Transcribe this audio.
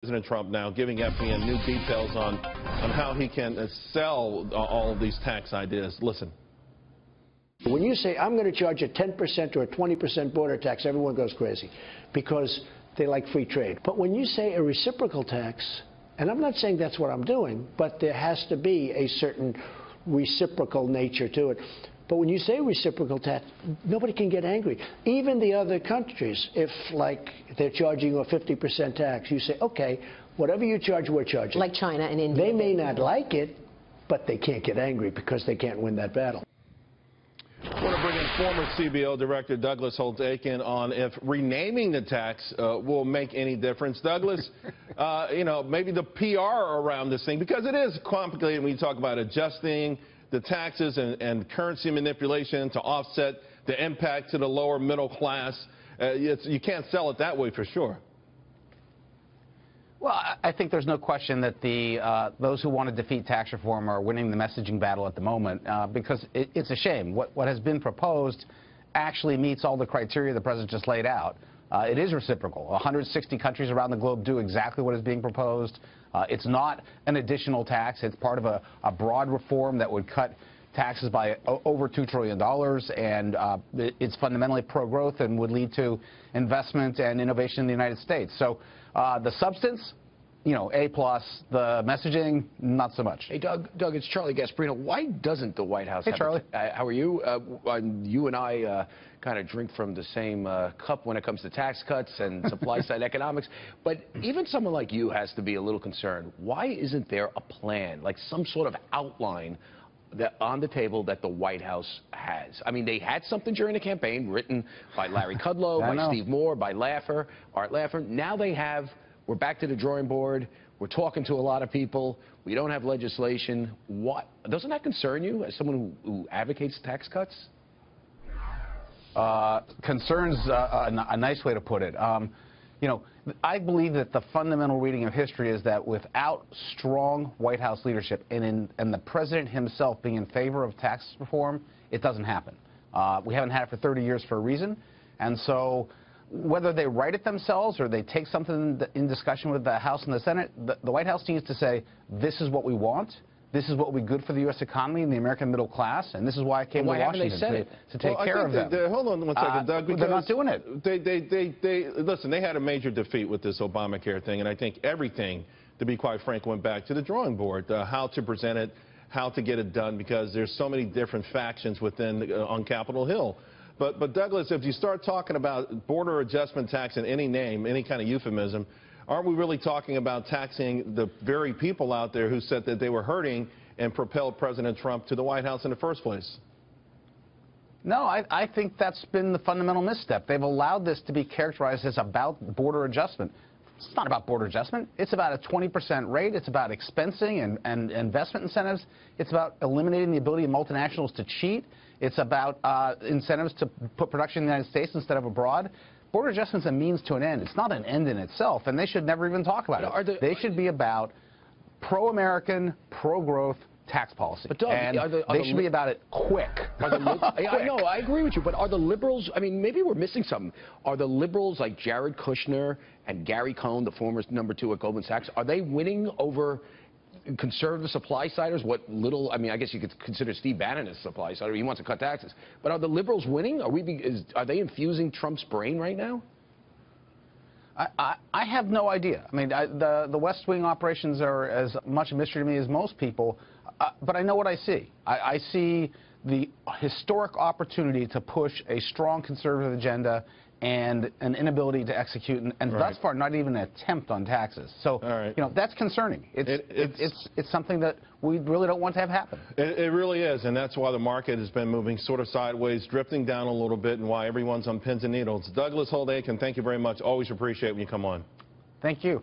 President Trump now giving FDN new details on how he can sell all of these tax ideas. Listen. When you say, I'm going to charge a 10% or a 20% border tax, everyone goes crazy because they like free trade. But when you say a reciprocal tax, and I'm not saying that's what I'm doing, but there has to be a certain reciprocal nature to it. But when you say reciprocal tax, nobody can get angry. Even the other countries, if, like, they're charging you a 50% tax, you say, okay, whatever you charge, we're charging. Like China and India. They may not like it, but they can't get angry because they can't win that battle. I want to bring in former CBO Director Douglas Holtz-Eakin on if renaming the tax will make any difference. Douglas, you know, maybe the PR around this thing, because it is complicated when you talk about adjusting the taxes and currency manipulation to offset the impact to the lower middle class. You can't sell it that way for sure. Well, I think there's no question that those who want to defeat tax reform are winning the messaging battle at the moment, because it's a shame. What has been proposed actually meets all the criteria the president just laid out. It is reciprocal. 160 countries around the globe do exactly what is being proposed. It's not an additional tax. It's part of a broad reform that would cut taxes by over $2 trillion, and it's fundamentally pro-growth and would lead to investment and innovation in the United States. So the substance, you know, A+. The messaging, not so much. Hey, Doug, it's Charlie Gasparino. Why doesn't the White House Hey, Charlie. How are you? You and I kind of drink from the same cup when it comes to tax cuts and supply-side economics. But even someone like you has to be a little concerned. Why isn't there a plan, like some sort of outline on the table that the White House has? I mean, they had something during the campaign written by Larry Kudlow, by Steve Moore, by Art Laffer. Now they have, we're back to the drawing board. We're talking to a lot of people. We don't have legislation. What? Doesn't that concern you as someone who advocates tax cuts? Concerns a nice way to put it. You know, I believe that the fundamental reading of history is that without strong White House leadership and the president himself being in favor of tax reform, it doesn't happen. We haven't had it for 30 years for a reason. And so whether they write it themselves or they take something in discussion with the House and the Senate, the White House needs to say, this is what we want. This is what will be good for the U.S. economy and the American middle class, and this is why I came to Washington to take care of them. Hold on one second, Doug. Because they're not doing it. Listen, they had a major defeat with this Obamacare thing, and I think everything, to be quite frank, went back to the drawing board, how to present it, how to get it done, because there's so many different factions within on Capitol Hill. But Douglas, if you start talking about border adjustment tax in any name, any kind of euphemism, aren't we really talking about taxing the very people out there who said that they were hurting and propelled President Trump to the White House in the first place? No, I think that's been the fundamental misstep. They've allowed this to be characterized as about border adjustment. It's not about border adjustment. It's about a 20% rate. It's about expensing and investment incentives. It's about eliminating the ability of multinationals to cheat. It's about incentives to put production in the United States instead of abroad. Border adjustment's a means to an end. It's not an end in itself, and they should never even talk about it. They should be about pro-American, pro-growth tax policy. But Doug, and they should be about it quick. I know, I agree with you, but are the liberals, I mean, maybe we're missing something. Are the liberals like Jared Kushner and Gary Cohn, the former #2 at Goldman Sachs, are they winning over conservative supply-siders? What little, I mean, I guess you could consider Steve Bannon as a supply-sider. He wants to cut taxes. But are the liberals winning? Are they infusing Trump's brain right now? I have no idea. I mean, the West Wing operations are as much a mystery to me as most people, but I know what I see. I see the historic opportunity to push a strong conservative agenda and an inability to execute, and thus far not even an attempt on taxes. So, you know, that's concerning. It's something that we really don't want to have happen. It really is, and that's why the market has been moving sort of sideways, drifting down a little bit, and why everyone's on pins and needles. Douglas Holtz-Eakin, thank you very much. Always appreciate when you come on. Thank you.